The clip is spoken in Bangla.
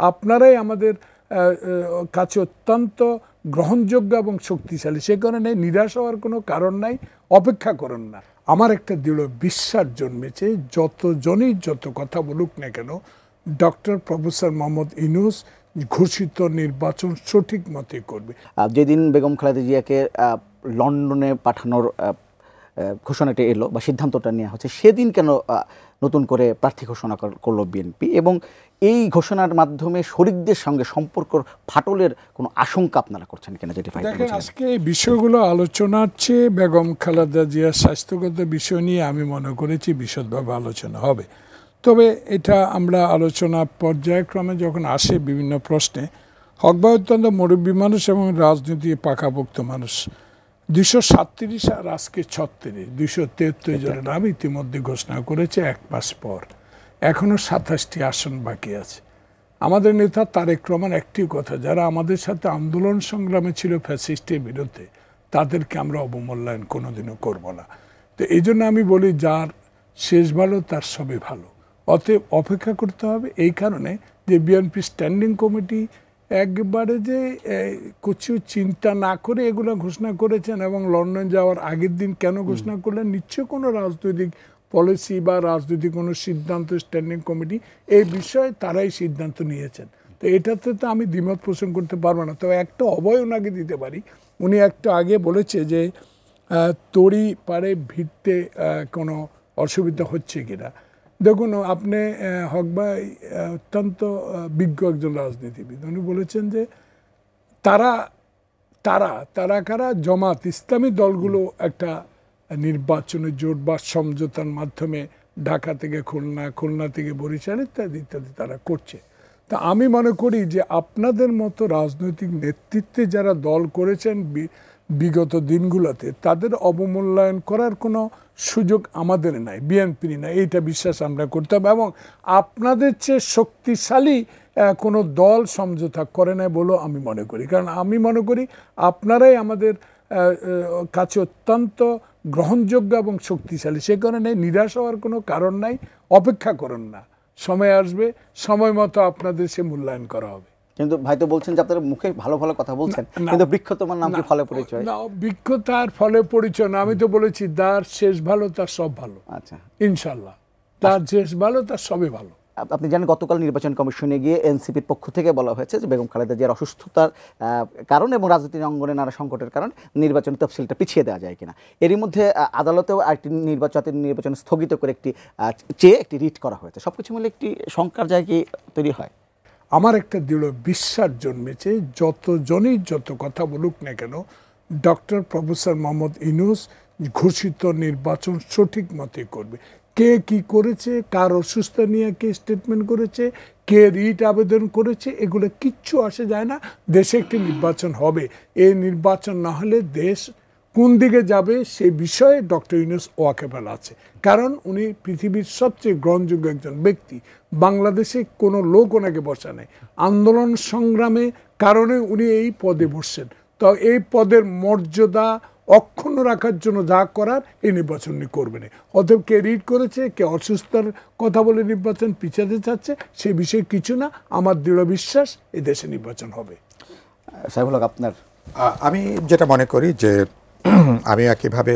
আপনারাই আমাদের কাছে অত্যন্ত গ্রহণযোগ্য এবং শক্তিশালী। সে কারণে নিরাশ হওয়ার কোনো কারণ নাই, অপেক্ষা করুন না। আমার একটা দৃঢ় বিশ্বাস জন্মেছে, যতজনই যত কথা বলুক না কেন, ডক্টর প্রফেসর মোহাম্মদ ইউনূস ঘোষিত নির্বাচন সঠিক মতে করবে। যেদিন বেগম খালেদা জিয়াকে লন্ডনে পাঠানোর ঘোষণাটা এলো বা সিদ্ধান্তটা নেওয়া হচ্ছে, সেদিন কেন নতুন করে প্রার্থী ঘোষণা করলো বিএনপি, এবং এই ঘোষণার মাধ্যমে শরিকদের সঙ্গে সম্পর্ক ফাটলের কোনো আশঙ্কা আপনারা করছেন কিনা? যেটি দেখেন, আজকে এই বিষয়গুলো আলোচনার চেয়ে বেগম খালেদা জিয়ার স্বাস্থ্যগত বিষয় নিয়ে আমি মনে করেছি বিশদভাবে আলোচনা হবে। তবে এটা আমরা আলোচনা পর্যায়ক্রমে যখন আসে বিভিন্ন প্রশ্নে, হক ভাই অত্যন্ত মুরব্বী মানুষ এবং রাজনীতি পাকাপোক্ত মানুষ। 237 আর আজকে 36, 273 জনের নাম ইতিমধ্যে ঘোষণা করেছে 1 মাস পর। এখনও 27টি আসন বাকি আছে। আমাদের নেতা তারেক রহমান একটি কথা, যারা আমাদের সাথে আন্দোলন সংগ্রামে ছিল ফ্যাসিস্টের বিরুদ্ধে, তাদেরকে আমরা অবমূল্যায়ন কোনোদিনও করব না। তো এই জন্য আমি বলি, যার শেষ ভালো তার সবই ভালো। অতএব অপেক্ষা করতে হবে। এই কারণে যে বিএনপি স্ট্যান্ডিং কমিটি একবারে যে কিছু চিন্তা না করে এগুলো ঘোষণা করেছেন, এবং লন্ডন যাওয়ার আগের দিন কেন ঘোষণা করলেন, নিশ্চয় কোনো রাজনৈতিক পলিসি বা রাজনৈতিক কোনো সিদ্ধান্ত স্ট্যান্ডিং কমিটি এই বিষয়ে তারাই সিদ্ধান্ত নিয়েছেন। তো এটাতে তো আমি দ্বিমত পোষণ করতে পারবো না। তবে একটা অভয় ওনাকে দিতে পারি। উনি একটা আগে বলেছে যে তরি পারে ভিড়তে কোনো অসুবিধা হচ্ছে কিনা। দেখুন, আপনি হক ভাই অত্যন্ত বিজ্ঞ একজন রাজনীতিবিদ। উনি বলেছেন যে তারা কারা জামাত ইসলামী দলগুলো একটা নির্বাচনের জোট বা সমঝোতার মাধ্যমে ঢাকা থেকে খুলনা, খুলনা থেকে বরিশাল ইত্যাদি ইত্যাদি তারা করছে। তা আমি মনে করি যে আপনাদের মতো রাজনৈতিক নেতৃত্বে যারা দল করেছেন বিগত দিনগুলোতে, তাদের অবমূল্যায়ন করার কোনো সুযোগ আমাদের নাই, বিএনপির নাই। এইটা বিশ্বাস আমরা করতে হবে। এবং আপনাদের চেয়ে শক্তিশালী কোনো দল সমঝোতা করে নাই বলেও আমি মনে করি। কারণ আমি মনে করি আপনারাই আমাদের কাছে অত্যন্ত গ্রহণযোগ্য এবং শক্তিশালী। সে কারণে নিরাশ হওয়ার কোনো কারণ নাই, অপেক্ষা করুন না। সময় আসবে, সময় মতো আপনাদের সে মূল্যায়ন করা হবে। কিন্তু ভাই তো বলছেন যে আপনারা মুখে ভালো ভালো কথা বলছেন, কিন্তু বৃক্ষ তোমার নাম কি ফলে পরিচয়? না, বৃক্ষ তার ফলে পরিচয় না। আমি তো বলেছি, যার শেষ ভালো তার সব ভালো। আচ্ছা, ইনশাল্লাহ তার শেষ ভালো তার সবই ভালো। আপনি জানেন, গতকাল নির্বাচন কমিশনে গিয়ে এনসিপির পক্ষ থেকে বলা হয়েছে যে বেগম খালেদা জিয়ার অসুস্থতার কারণে এবং রাজনৈতিক অঙ্গনে নানা সংকটের কারণে নির্বাচন তফসিলটা পিছিয়ে দেওয়া যায় কিনা। এরই মধ্যে আদালতেও আরেকটি নির্বাচন স্থগিত করে একটি রিট করা হয়েছে। সবকিছু মিলে একটি শঙ্কার জায়গা তৈরি হয়। আমার একটা দৃঢ় বিশ্বাস জন্মেছে, যতজনই যত কথা বলুক না কেন, ডক্টর প্রফেসর মোহাম্মদ ইউনূস ঘোষিত নির্বাচন সঠিক মতে করবে। কে কি করেছে, কার অসুস্থ নিয়ে কে স্টেটমেন্ট করেছে, কে রিট আবেদন করেছে, এগুলো কিচ্ছু আসে যায় না। দেশে একটি নির্বাচন হবে। এই নির্বাচন না হলে দেশ কোন দিকে যাবে সে বিষয়ে ডক্টর ইউনূস ওয়াকেবল আছে। কারণ উনি পৃথিবীর সবচেয়ে গ্রহণযোগ্য একজন ব্যক্তি। বাংলাদেশে কোনো লোক ওনাকে বসা নেই। আন্দোলন সংগ্রামে কারণে উনি এই পদে বসছেন। তো এই পদের মর্যাদা অক্ষুণ্ণ রাখার জন্য যা করার এই নির্বাচন উনি করবেন। অতএব কে রিট করেছে, কে অসুস্থতার কথা বলে নির্বাচন পিছাতে চাচ্ছে, সে বিষয়ে কিছু না। আমার দৃঢ় বিশ্বাস এই দেশে নির্বাচন হবে। সাইফুল হক, আপনার? আমি যেটা মনে করি যে আমি একইভাবে